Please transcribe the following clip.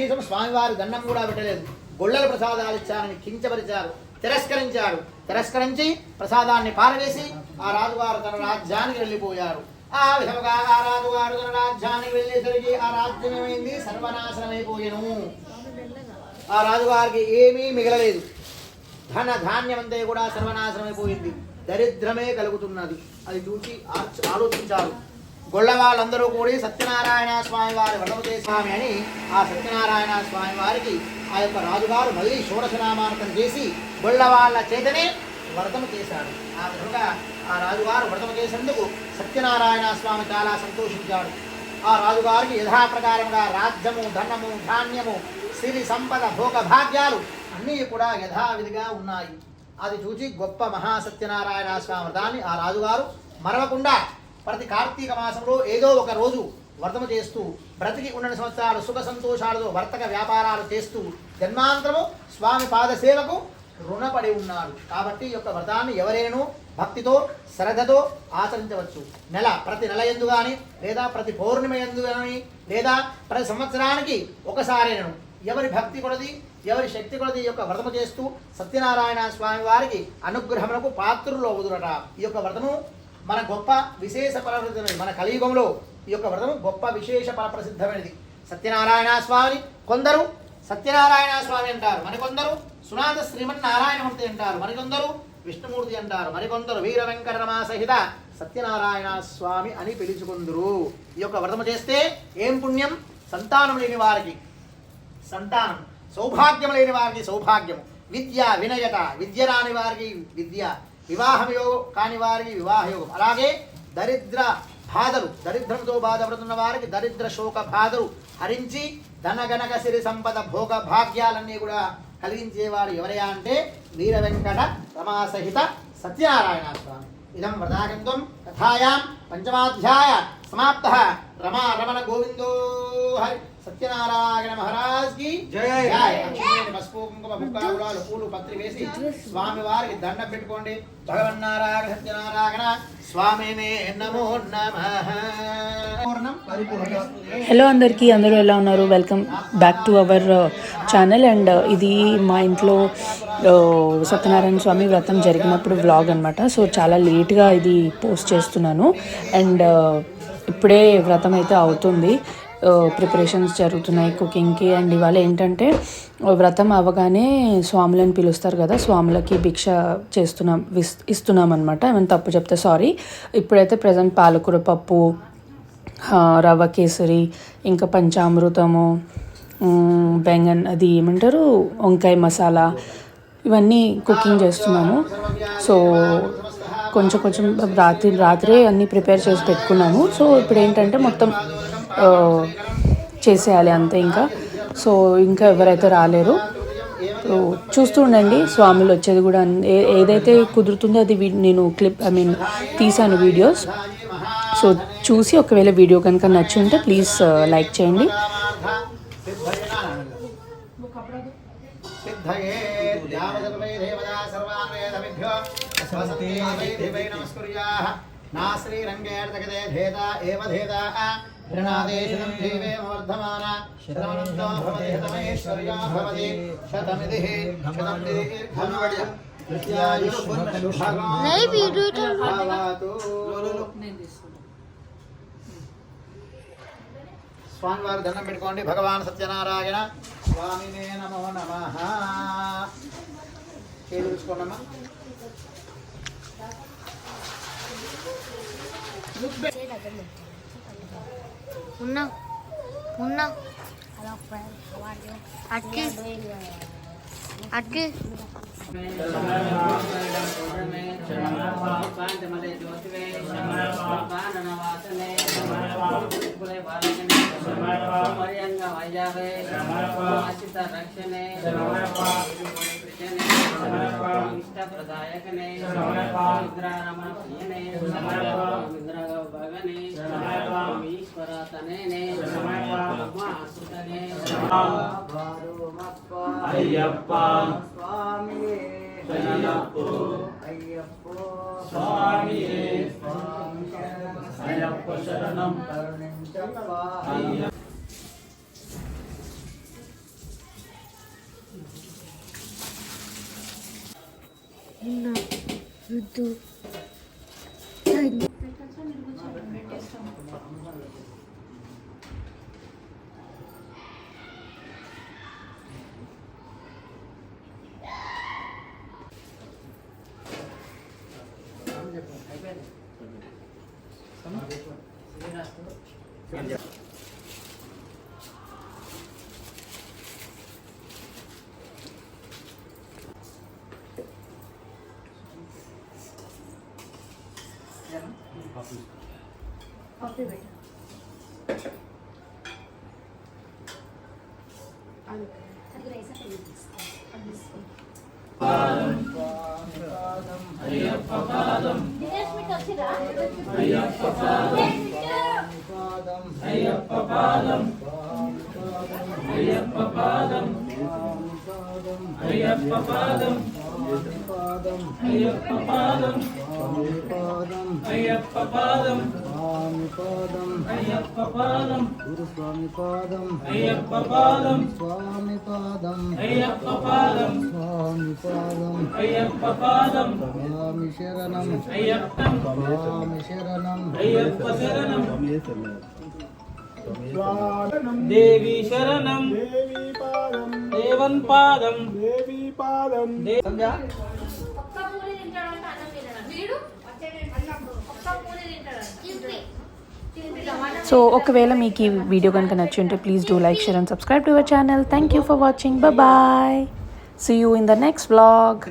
కనీసం స్వామివారి దండం కూడా పెట్టలేదు. గొళ్ళల ప్రసాదాలు ఇచ్చారని కించపరిచారు, తిరస్కరించి ప్రసాదాన్ని పారవేసి ఆ రాజుగారు తన రాజ్యానికి వెళ్ళిపోయారు. ఆ విధముగా ఆ రాజుగారు తన రాజ్యానికి వెళ్ళేసరికి ఆ రాజ్యం ఏమైంది? సర్వనాశనమైపోయెను. ఆ రాజుగారికి ఏమీ మిగలలేదు. ధన ధాన్యమంతా కూడా సర్వనాశనమైపోయింది. దరిద్రమే కలుగుతున్నది. అది చూసి ఆలోచించారు. గొళ్ళ వాళ్ళందరూ కూడి సత్యనారాయణ స్వామి వారి వ్రతము చేసామి అని ఆ సత్యనారాయణ స్వామి వారికి ఆ యొక్క రాజుగారు మళ్ళీ షోడశనామార్పణ చేసి గొళ్ళ వాళ్ళ చేతనే వ్రతము చేశాడు. ఆ విధంగా ఆ రాజుగారు వ్రతము చేసేందుకు సత్యనారాయణ స్వామి చాలా సంతోషించాడు. ఆ రాజుగారికి యథాప్రకారంగా రాజ్యము, ధనము, ధాన్యము, సిరి సంపద, భోగ భాగ్యాలు అన్నీ కూడా యథావిధిగా ఉన్నాయి. అది చూసి గొప్ప మహాసత్యనారాయణ స్వామి వ్రతాన్ని ఆ రాజుగారు మరవకుండా ప్రతి కార్తీక మాసంలో ఏదో ఒక రోజు వ్రతము చేస్తూ బ్రతికి ఉన్న సంవత్సరాలు సుఖ సంతోషాలతో వర్తక వ్యాపారాలు చేస్తూ జన్మాంతరము స్వామి పాదసేవకు రుణపడి ఉన్నాడు. కాబట్టి ఈ యొక్క వ్రతాన్ని ఎవరైనా భక్తితో శ్రద్ధతో ఆచరించవచ్చు. ప్రతి నెల ఎందు కానీ లేదా ప్రతి పౌర్ణిమ ఎందు కానీ లేదా ప్రతి సంవత్సరానికి ఒకసారైనను ఎవరి భక్తి కొలది ఎవరి శక్తి కొలది ఈ యొక్క వ్రతము చేస్తూ సత్యనారాయణ స్వామి వారికి అనుగ్రహములకు పాత్రులు అవుదురట. ఈ యొక్క వ్రతము మన గొప్ప విశేష ఫలప్రసిద్ధమైనది. మన కలియుగంలో ఈ యొక్క వ్రతము గొప్ప విశేష ఫలప్రసిద్ధమైనది. సత్యనారాయణ స్వామి కొందరు సత్యనారాయణ స్వామి అంటారు, మరికొందరు సునాథ శ్రీమన్నారాయణమూర్తి అంటారు, మరికొందరు విష్ణుమూర్తి అంటారు, మరికొందరు వీర వెంకటరమా సహిత సత్యనారాయణ స్వామి అని పిలుచుకుందరు. ఈ యొక్క వ్రతము చేస్తే ఏం పుణ్యం? సంతానం లేని వారికి సంతానం, సౌభాగ్యం లేని వారికి సౌభాగ్యము, విద్య వినయత, విద్య రాని వారికి విద్య, వివాహం యోగం కాని వారికి వివాహ యోగం, అలాగే దరిద్ర బాధలు, దరిద్రంతో బాధపడుతున్న వారికి దరిద్ర శోక బాధలు హరించి ధనగనక సిరి సంపద భోగ భాగ్యాలన్నీ కూడా కలిగించేవాడు ఎవరయ్యా అంటే వీర వెంకట రమాసహిత సత్యనారాయణ స్వామి. ఇదం వ్రతాగంతం కథాయాం పంచమాధ్యాయ సమాప్త. రమా రమణ గోవిందో హరి. సత్యనారాయణ మహారాజ్ కి జయ. పసుపు కుంకుమ బుక్కాలు పూలు పత్రి వేసి స్వామి వారికి దండం పెట్టుకోండి. భగవన్నారాయణ సత్యనారాయణ స్వామినే నమో నమః. హలో అందరికీ, అందరూ ఎలా ఉన్నారు? Welcome back to our channel. And ఇది మా ఇంట్లో సత్యనారాయణ స్వామి వ్రతం జరిగినప్పుడు వ్లాగ్ అనమాట. సో చాలా లేట్గా ఇది పోస్ట్ చేస్తున్నాను. అండ్ ఇప్పుడే వ్రతం అయితే అవుతుంది, ప్రిపరేషన్స్ జరుగుతున్నాయి కుకింగ్కి. అండ్ ఇవాళ ఏంటంటే వ్రతం అవ్వగానే స్వాములను పిలుస్తారు కదా, స్వాములకి భిక్ష ఇస్తున్నాం అనమాట. ఏమైనా తప్పు చెప్తే సారీ. ఇప్పుడైతే ప్రజెంట్ పాలకూర పప్పు, రవ్వ కేసరి, ఇంకా పంచామృతము, బెంగన్ అది ఏమంటారు వంకాయ మసాలా, ఇవన్నీ కుకింగ్ చేస్తున్నాము. సో కొంచెం రాత్రే అన్నీ ప్రిపేర్ చేసి పెట్టుకున్నాము. సో ఇప్పుడు ఏంటంటే మొత్తం చేసేయాలి అంతే ఇంకా. సో ఇంకా ఎవరైతే రాలేరు, చూస్తూ ఉండండి. స్వాములు వచ్చేది కూడా ఏదైతే కుదురుతుందో అది నేను తీసాను వీడియోస్. సో చూసి ఒకవేళ వీడియో కనుక నచ్చి ఉంటే ప్లీజ్ లైక్ చేయండి. స్వామివారి దండం పెట్టుకోండి. భగవాన్ సత్యనారాయణ స్వామినే నమో నమః. చూసుకోండమ్మా. అట్కి ప్రదాయకనే ఇంద్రారమణ ప్రియనే ఇంద్రగౌభగనే ఈశ్వరతనే అయ్యప్ప స్వామియే అయ్యప్ప స్వామియే అయ్యప్ప శరణం. వద్దు గురుస్వామి పాదం అయ్యప్ప పాదం స్వామి పాదం అయ్యప్ప పాదం స్వామి పాదం అయ్యప్ప పాదం స్వామి శరణం అయ్యప్ప స్వామి శరణం అయ్యప్ప శరణం దేవి శరణం దేవన్ పాదం సంధ్యా సో ఒకవేళ మీకు ఈ వీడియో కనుక నచ్చి ఉంటే please do like share and subscribe to our channel. Thank you for watching. Bye. See you in the next vlog.